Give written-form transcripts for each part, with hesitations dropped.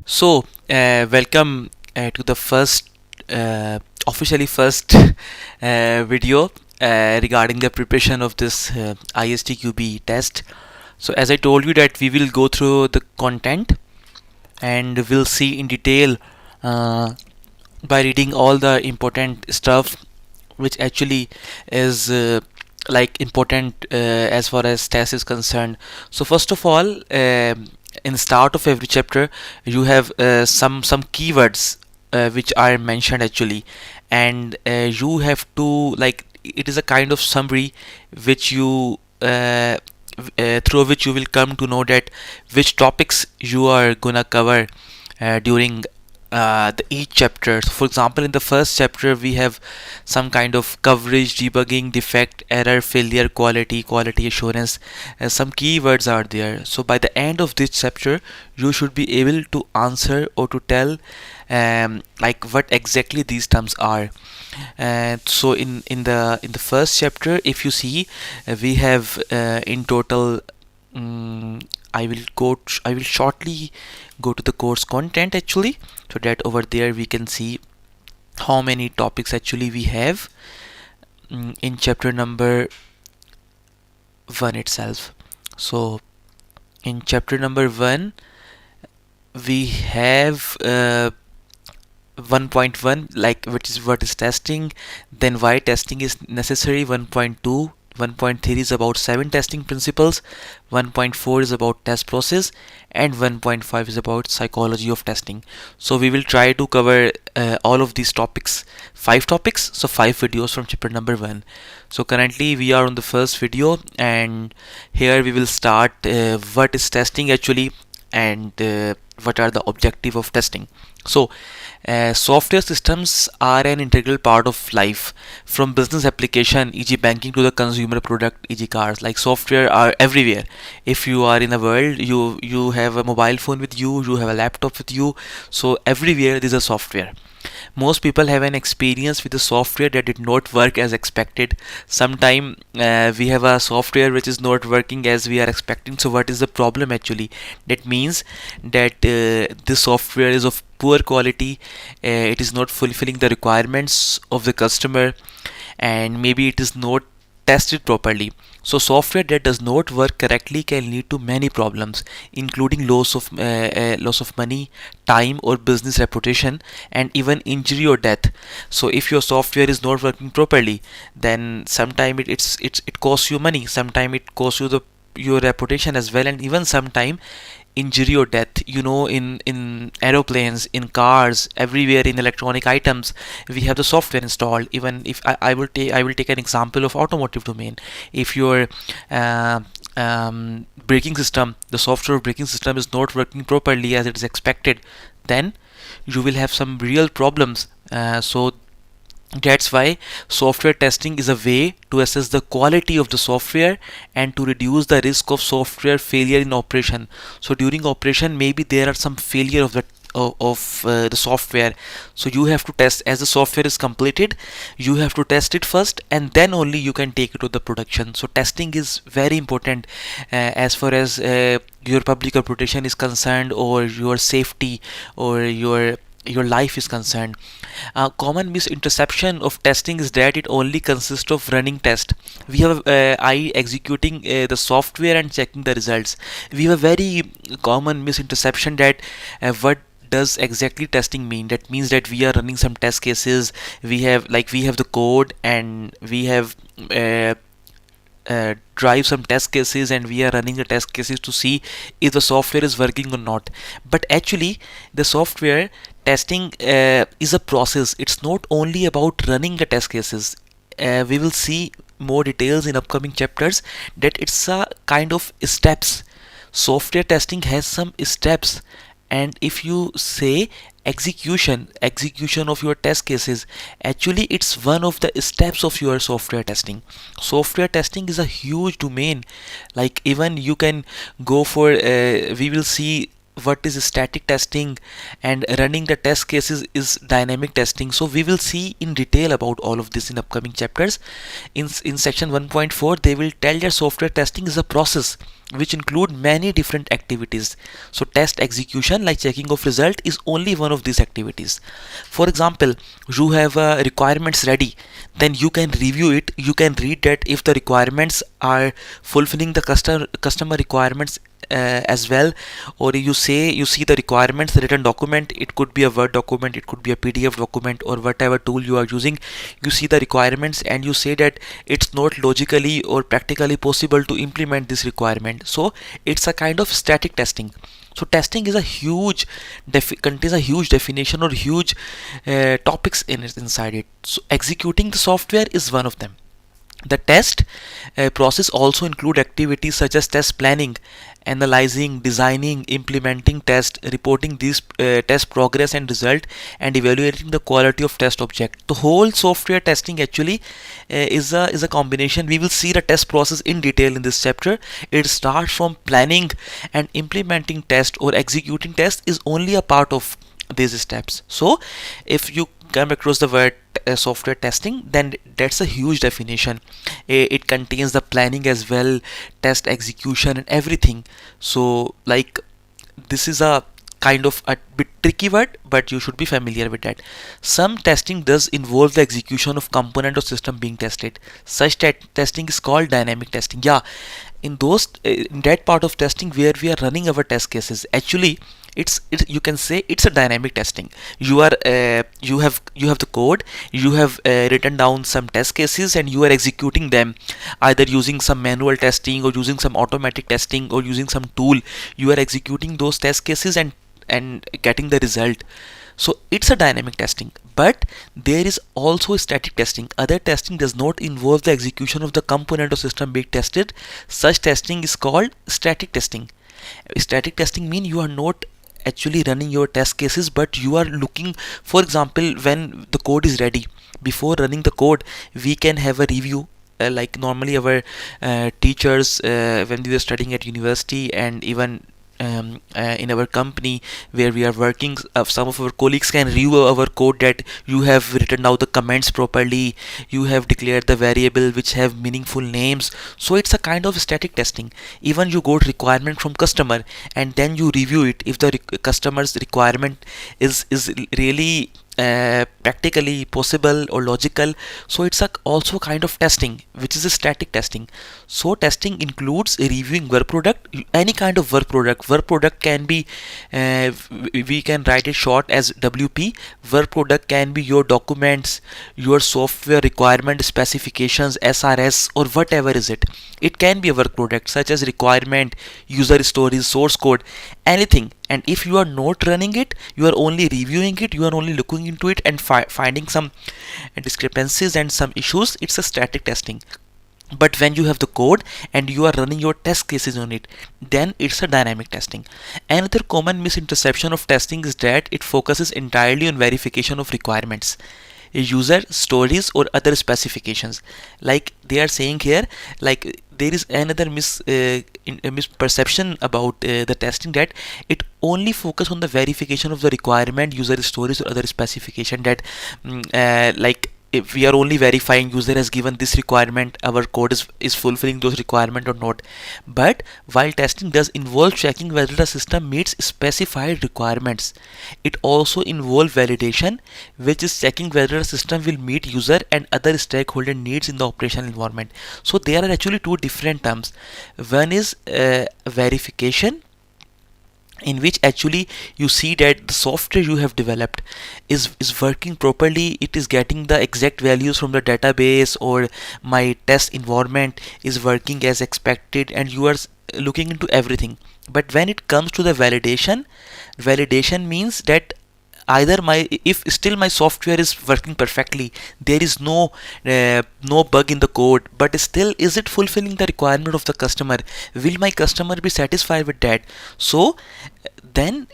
So, welcome to the first, officially first video regarding the preparation of this ISTQB test. So, as I told you that we will go through the content and we'll see in detail by reading all the important stuff which actually is like important as far as test is concerned. So first of all, in the start of every chapter you have some keywords which are mentioned actually, and you have to, like, it is a kind of summary which you through which you will come to know that which topics you are gonna cover during each chapter. So for example, in the first chapter we have some kind of coverage, debugging, defect, error, failure, quality assurance. Some keywords are there. So by the end of this chapter you should be able to answer or to tell like what exactly these terms are. So in the first chapter, if you see, we have in total, I will shortly go to the course content actually, so that over there we can see how many topics actually we have in chapter number 1 itself. So in chapter number 1 we have 1.1, like what is testing, then why testing is necessary. 1.2, 1.3 is about 7 testing principles, 1.4 is about test process, and 1.5 is about psychology of testing. So we will try to cover all of these topics, 5 topics, so 5 videos from chapter number 1. So currently we are on the first video, and here we will start what is testing actually, and what are the objective of testing. So software systems are an integral part of life, from business application, e.g. banking, to the consumer product, e.g. cars. Like, software are everywhere. If you are in the world, you have a mobile phone with you, you have a laptop with you, so everywhere there is a software. Most people have an experience with the software that did not work as expected. Sometime we have a software which is not working as we are expecting. So what is the problem actually? That means that this software is of poor quality, it is not fulfilling the requirements of the customer, and maybe it is not tested properly. So software that does not work correctly can lead to many problems, including loss of money, time, or business reputation, and even injury or death. So if your software is not working properly, then sometime it costs you money, sometime it costs you your reputation as well, and even sometime injury or death. In aeroplanes, in cars, everywhere, in electronic items, we have the software installed. Even if I will take an example of automotive domain. If your braking system, the software braking system, is not working properly as it is expected, then you will have some real problems. So that's why software testing is a way to assess the quality of the software and to reduce the risk of software failure in operation. So during operation, maybe there are some failure of the software. So you have to test. As the software is completed, you have to test it first, and then only you can take it to the production. So testing is very important as far as your public reputation is concerned, or your safety, or your life is concerned. Common misinterception of testing is that it only consists of running test. We have I executing the software and checking the results. We have a very common misconception that what does exactly testing mean. That means that we are running some test cases. We have the code, and we have drive some test cases, and we are running the test cases to see if the software is working or not. But actually, the software testing is a process. It's not only about running the test cases. We will see more details in upcoming chapters that it's a kind of steps. Software testing has some steps, and if you say execution of your test cases, actually it's one of the steps of your software testing. Software testing is a huge domain. Like, even you can go for we will see what is static testing, and running the test cases is dynamic testing. So we will see in detail about all of this in upcoming chapters. In section 1.4 they will tell that software testing is a process which include many different activities. So test execution like checking of result is only one of these activities. For example, you have requirements ready, then you can review it, you can read that if the requirements are fulfilling the customer requirements as well, or you see the requirements, the written document, it could be a Word document, it could be a PDF document, or whatever tool you are using. You see the requirements and you say that it's not logically or practically possible to implement this requirement. So it's a kind of static testing. So testing is a huge contains a huge definition or huge topics inside it. So executing the software is one of them. The test process also include activities such as test planning, analyzing, designing, implementing test, reporting these test progress and result, and evaluating the quality of test object. The whole software testing actually is a combination. We will see the test process in detail in this chapter. It starts from planning and implementing test, or executing test is only a part of these steps. So if you come across the word software testing, then that's a huge definition. It contains the planning as well, test execution and everything. So like, this is a kind of a bit tricky word, but you should be familiar with that. Some testing does involve the execution of component or system being tested. Such testing is called dynamic testing. Yeah, in that part of testing where we are running our test cases, actually you can say it's a dynamic testing. You have the code, you have written down some test cases, and you are executing them either using some manual testing or using some automatic testing or using some tool. You are executing those test cases and getting the result. So it's a dynamic testing. But there is also static testing. Other testing does not involve the execution of the component or system being tested. Such testing is called static testing. Static testing means you are not actually running your test cases, but you are looking. For example, when the code is ready, before running the code, we can have a review. Like normally our teachers, when we were studying at university, and even in our company where we are working, some of our colleagues can review our code, that you have written out the comments properly, you have declared the variable which have meaningful names. So it's a kind of static testing. Even you got requirement from customer and then you review it, if the customer's requirement is really practically possible or logical. So it's also kind of testing, which is a static testing. So testing includes reviewing work product, any kind of work product. Work product can be, we can write it short as WP. Work product can be your documents, your software requirement specifications, SRS, or whatever is it. It can be a work product such as requirement, user stories, source code, anything. And if you are not running it, you are only reviewing it, you are only looking into it and finding some discrepancies and some issues, it's a static testing. But when you have the code and you are running your test cases on it, then it's a dynamic testing. Another common misconception of testing is that it focuses entirely on verification of requirements, user stories, or other specifications. Like they are saying here, like there is another misperception about the testing, that it only focus on the verification of the requirement, user stories, or other specification. That like, if we are only verifying user has given this requirement, our code is fulfilling those requirement or not. But while testing does involve checking whether the system meets specified requirements, it also involves validation, which is checking whether the system will meet user and other stakeholder needs in the operational environment. So there are actually two different terms. One is verification, in which actually you see that the software you have developed is working properly, it is getting the exact values from the database, or my test environment is working as expected, and you are looking into everything. But when it comes to the validation means that either if still my software is working perfectly, there is no bug in the code, but still is it fulfilling the requirement of the customer, will my customer be satisfied with that? So then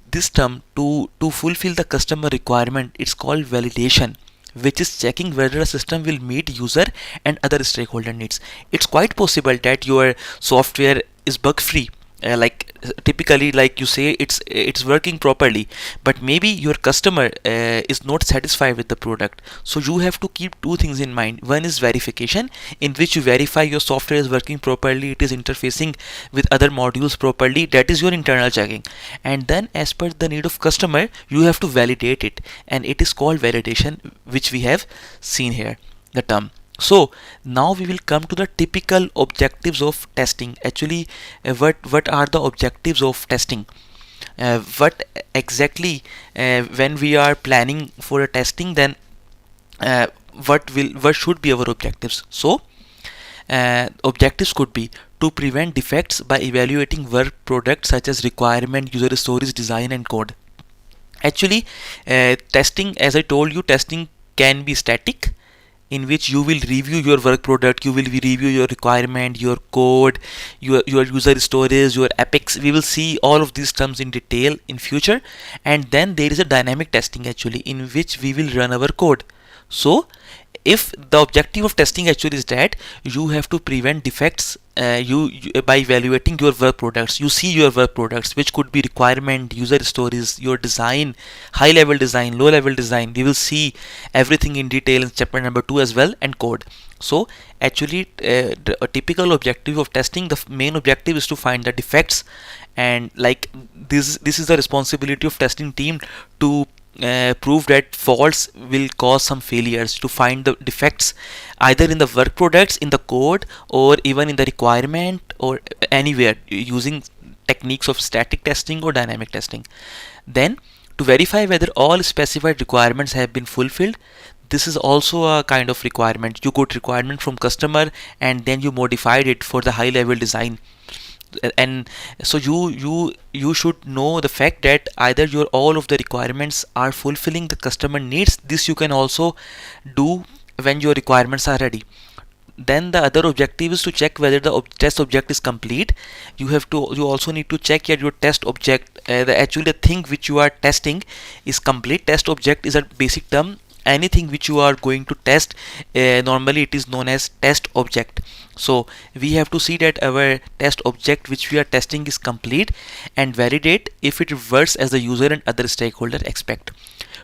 this term, to fulfill the customer requirement, it's called validation, which is checking whether a system will meet user and other stakeholder needs. It's quite possible that your software is bug free, typically, like you say, it's working properly, but maybe your customer is not satisfied with the product. So you have to keep two things in mind. One is verification, in which you verify your software is working properly, it is interfacing with other modules properly. That is your internal checking. And then, as per the need of customer, you have to validate it, and it is called validation, which we have seen here, the term. So now we will come to the typical objectives of testing. Actually, what are the objectives of testing? What exactly, when we are planning for a testing, then uh, what should be our objectives? So objectives could be to prevent defects by evaluating work products such as requirement, user stories, design, and code. Actually, testing, as I told you, testing can be static, in which you will review your work product, you will review your requirement, your code, your user stories, your epics. We will see all of these terms in detail in future. And then there is a dynamic testing, actually, in which we will run our code. So if the objective of testing actually is that you have to prevent defects, by evaluating your work products, you see your work products, which could be requirement, user stories, your design, high level design, low level design. We will see everything in detail in chapter number 2 as well, and code. So actually, a typical objective of testing, the main objective is to find the defects, and like this is the responsibility of testing team to prove that faults will cause some failures, to find the defects either in the work products, in the code, or even in the requirement, or anywhere, using techniques of static testing or dynamic testing. Then, to verify whether all specified requirements have been fulfilled. This is also a kind of requirement. You got requirement from customer, and then you modified it for the high level design. And so you should know the fact that either your all of the requirements are fulfilling the customer needs. This you can also do when your requirements are ready. Then the other objective is to check whether the test object is complete. You also need to check that your test object, actually the thing which you are testing, is complete. Test object is a basic term. Anything which you are going to test, normally it is known as test object. So we have to see that our test object which we are testing is complete, and validate if it works as the user and other stakeholder expect.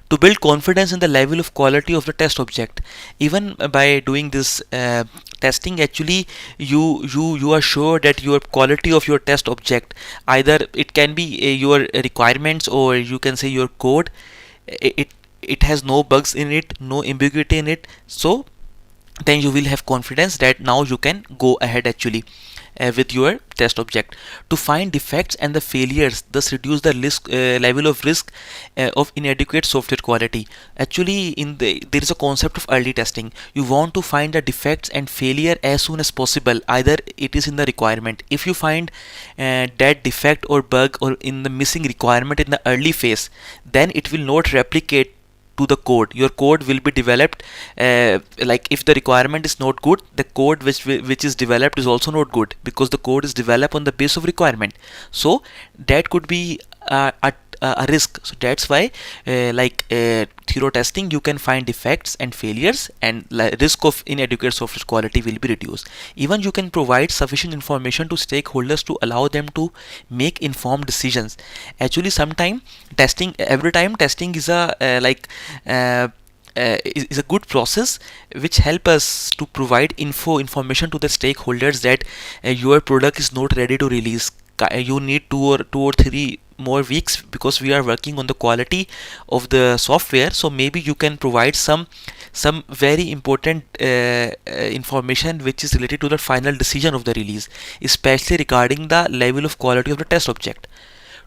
To build confidence in the level of quality of the test object, even by doing this testing, actually you are sure that your quality of your test object, either it can be your requirements, or you can say your code, it has no bugs in it, no ambiguity in it. So then you will have confidence that now you can go ahead, actually, with your test object. To find defects and the failures, thus reduce the level of risk of inadequate software quality. Actually, there is a concept of early testing. You want to find the defects and failure as soon as possible. Either it is in the requirement. If you find that defect or bug or in the missing requirement in the early phase, then it will not replicate to the code. Your code will be developed, like if the requirement is not good, the code which is developed is also not good, because the code is developed on the base of requirement. So that could be a risk. So that's why, thorough testing, you can find defects and failures, and risk of inadequate software quality will be reduced. Even you can provide sufficient information to stakeholders to allow them to make informed decisions. Actually, every time testing is is a good process which help us to provide information to the stakeholders that your product is not ready to release. You need two or three more weeks, because we are working on the quality of the software. So maybe you can provide some very important information which is related to the final decision of the release, especially regarding the level of quality of the test object.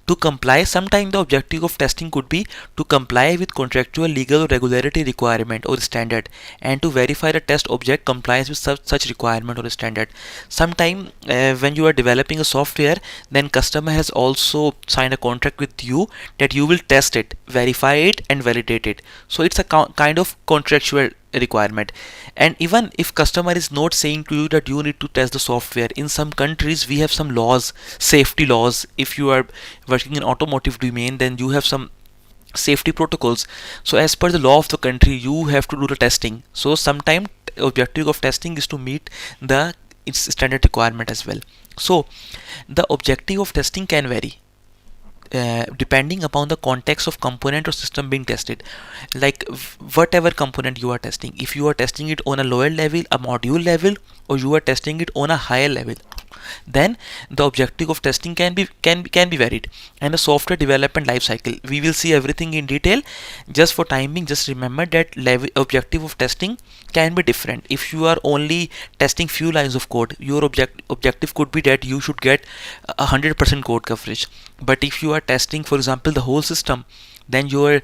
To comply, sometimes the objective of testing could be to comply with contractual, legal, or regularity requirement or standard, and to verify the test object complies with such requirement or standard. Sometimes when you are developing a software, then customer has also signed a contract with you that you will test it, verify it, and validate it. So it's a kind of contractual requirement. And even if customer is not saying to you that you need to test the software, in some countries we have some laws, safety laws. If you are working in automotive domain, then you have some safety protocols. So as per the law of the country, you have to do the testing. So sometimes objective of testing is to meet the its standard requirement as well. So the objective of testing can vary depending upon the context of component or system being tested. Like whatever component you are testing, if you are testing it on a lower level, a module level, or you are testing it on a higher level, then the objective of testing can be varied. And the software development life cycle, we will see everything in detail. Just for timing, just remember that level objective of testing can be different. If you are only testing few lines of code, your objective could be that you should get 100% code coverage. But if you are testing, for example, the whole system, then your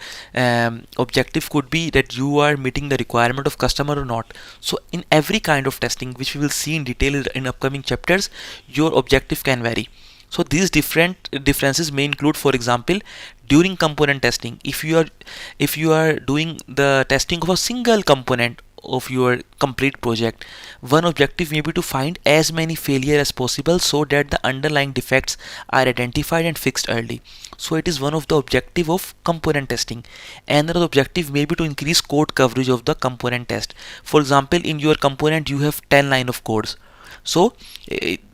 objective could be that you are meeting the requirement of customer or not. So in every kind of testing, which we will see in detail in upcoming chapters, your objective can vary. So these differences may include, for example, during component testing, if you are doing the testing of a single component of your complete project, one objective may be to find as many failures as possible so that the underlying defects are identified and fixed early. So it is one of the objective of component testing. Another objective may be to increase code coverage of the component test. For example, in your component you have 10 line of codes. So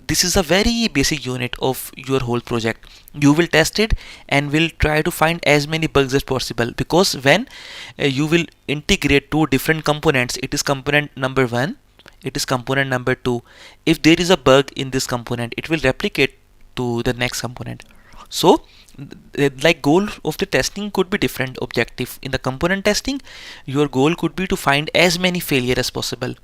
this is a very basic unit of your whole project. You will test it and will try to find as many bugs as possible, because when you will integrate two different components, it is component number 1, it is component number 2. If there is a bug in this component, it will replicate to the next component. So like goal of the testing could be different. Objective in the component testing, your goal could be to find as many failure as possible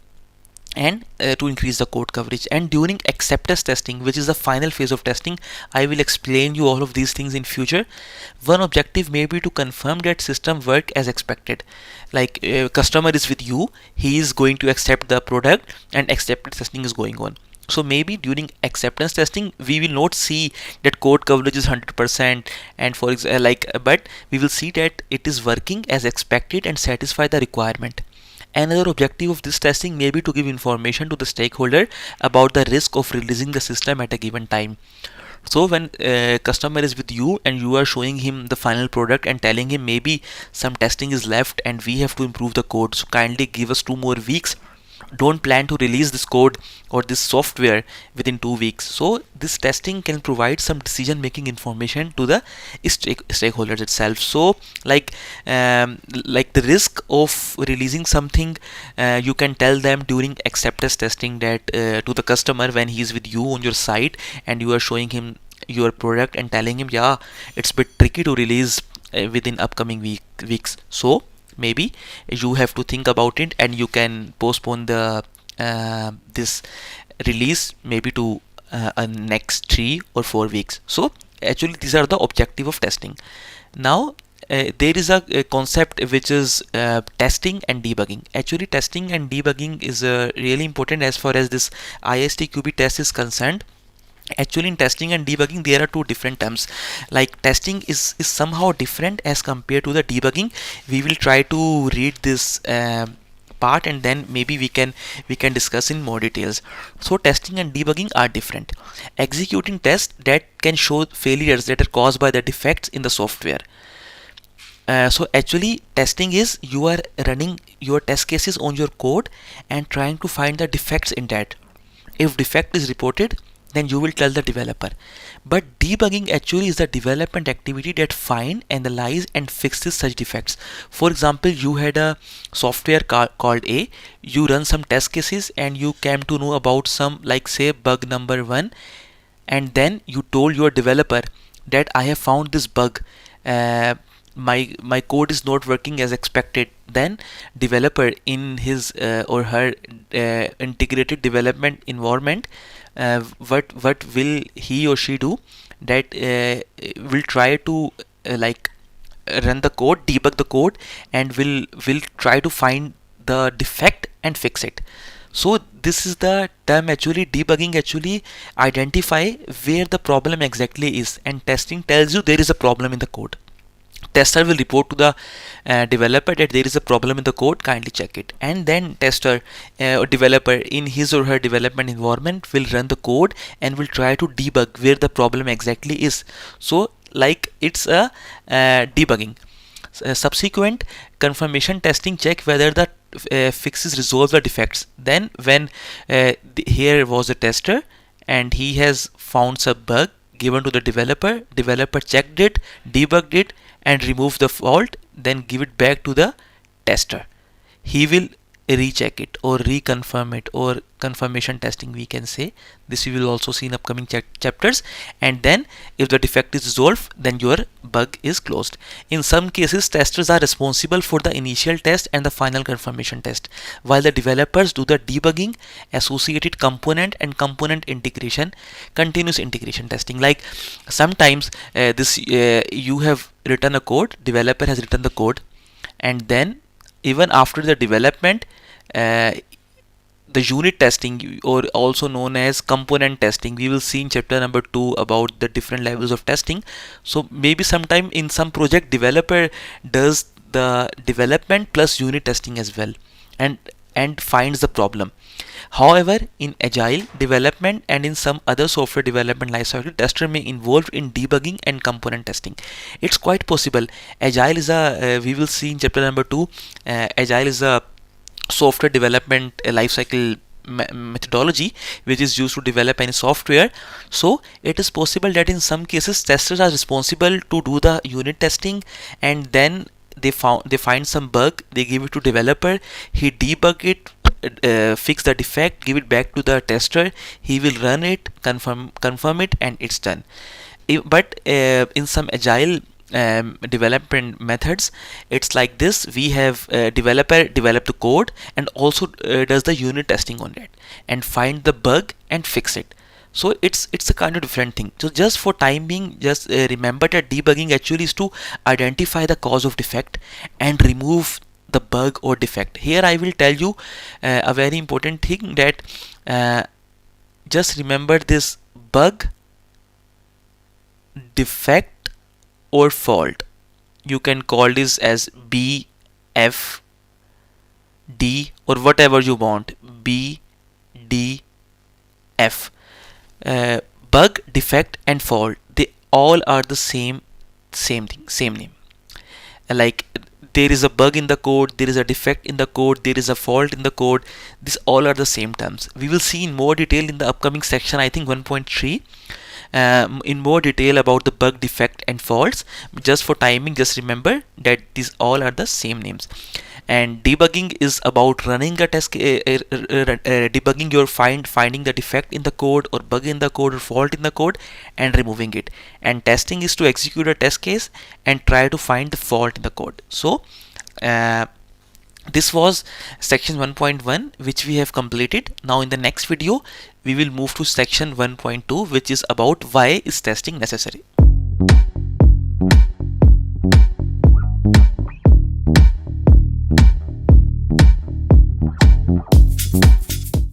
and to increase the code coverage. And during acceptance testing, which is the final phase of testing, I will explain you all of these things in future. One objective may be to confirm that system work as expected. Like customer is with you, he is going to accept the product and acceptance testing is going on. So maybe during acceptance testing we will not see that code coverage is 100%, and for example but we will see that it is working as expected and satisfy the requirement. Another objective of this testing may be to give information to the stakeholder about the risk of releasing the system at a given time. So when customer is with you and you are showing him the final product and telling him maybe some testing is left and we have to improve the code, so kindly give us 2 more weeks. Don't plan to release this code or this software within 2 weeks. So this testing can provide some decision making information to the stakeholders itself. So like the risk of releasing something, you can tell them during acceptance testing that to the customer when he is with you on your site and you are showing him your product and telling him, yeah, it's a bit tricky to release within upcoming weeks. So maybe you have to think about it and you can postpone the this release maybe to next 3 or 4 weeks. So actually these are the objective of testing. Now there is a concept which is testing and debugging. Actually testing and debugging is really important as far as this ISTQB test is concerned. Actually in testing and debugging there are two different terms. Like testing is somehow different as compared to the debugging. We will try to read this part and then maybe we can discuss in more details. So testing and debugging are different. Executing tests that can show failures that are caused by the defects in the software. So actually testing is you are running your test cases on your code and trying to find the defects in that. If defect is reported, then you will tell the developer. But debugging actually is the development activity that find, analyze and fixes such defects. For example, you had a software called A, you run some test cases and you came to know about some, like say bug number 1, and then you told your developer that I have found this bug, my code is not working as expected. Then developer in his or her integrated development environment, what will he or she do? That will try to run the code, debug the code, and will try to find the defect and fix it. So this is the term. Actually debugging actually identify where the problem exactly is, and testing tells you there is a problem in the code. Tester will report to the developer that there is a problem in the code, kindly check it, and then tester or developer in his or her development environment will run the code and will try to debug where the problem exactly is. So like it's a debugging. Subsequent confirmation testing check whether the fixes resolve the defects. Then when here was a tester and he has found some bug given to the developer checked it, debugged it, and removed the fault, then give it back to the tester. He will recheck it or reconfirm it, or confirmation testing we can say. This we will also see in upcoming chapters. And then if the defect is resolved, then your bug is closed. In some cases, testers are responsible for the initial test and the final confirmation test, while the developers do the debugging, associated component and component integration, continuous integration testing. Like sometimes you have written a code, developer has written the code, and then even after the development, the unit testing, or also known as component testing, we will see in chapter number 2 about the different levels of testing. So maybe sometime in some project, developer does the development plus unit testing as well, and finds the problem. However, in agile development and in some other software development lifecycle, tester may involved in debugging and component testing. It's quite possible. Agile is a we will see in chapter number 2. Agile is a software development lifecycle methodology which is used to develop any software. So it is possible that in some cases testers are responsible to do the unit testing, and then they find some bug, they give it to developer, he debug it, fix the defect, give it back to the tester, he will run it, confirm it, and it's done. But in some agile development methods, it's like this: we have developer develop the code and also does the unit testing on it and find the bug and fix it. So it's a kind of different thing. So just for time being, just remember that debugging actually is to identify the cause of defect and remove the bug or defect. Here I will tell you a very important thing, that just remember this: bug, defect, or fault. You can call this as B, F, D, or whatever you want. B, D, F. Bug, defect, and fault, they all are the same thing, same name. Like there is a bug in the code, there is a defect in the code, there is a fault in the code. These all are the same terms. We will see in more detail in the upcoming section, I think 1.3, in more detail about the bug, defect, and faults. Just for timing, just remember that these all are the same names. And debugging is about running a test, debugging your finding the defect in the code, or bug in the code, or fault in the code, and removing it. And testing is to execute a test case and try to find the fault in the code. So this was section 1.1 which we have completed. Now in the next video we will move to section 1.2, which is about why is testing necessary.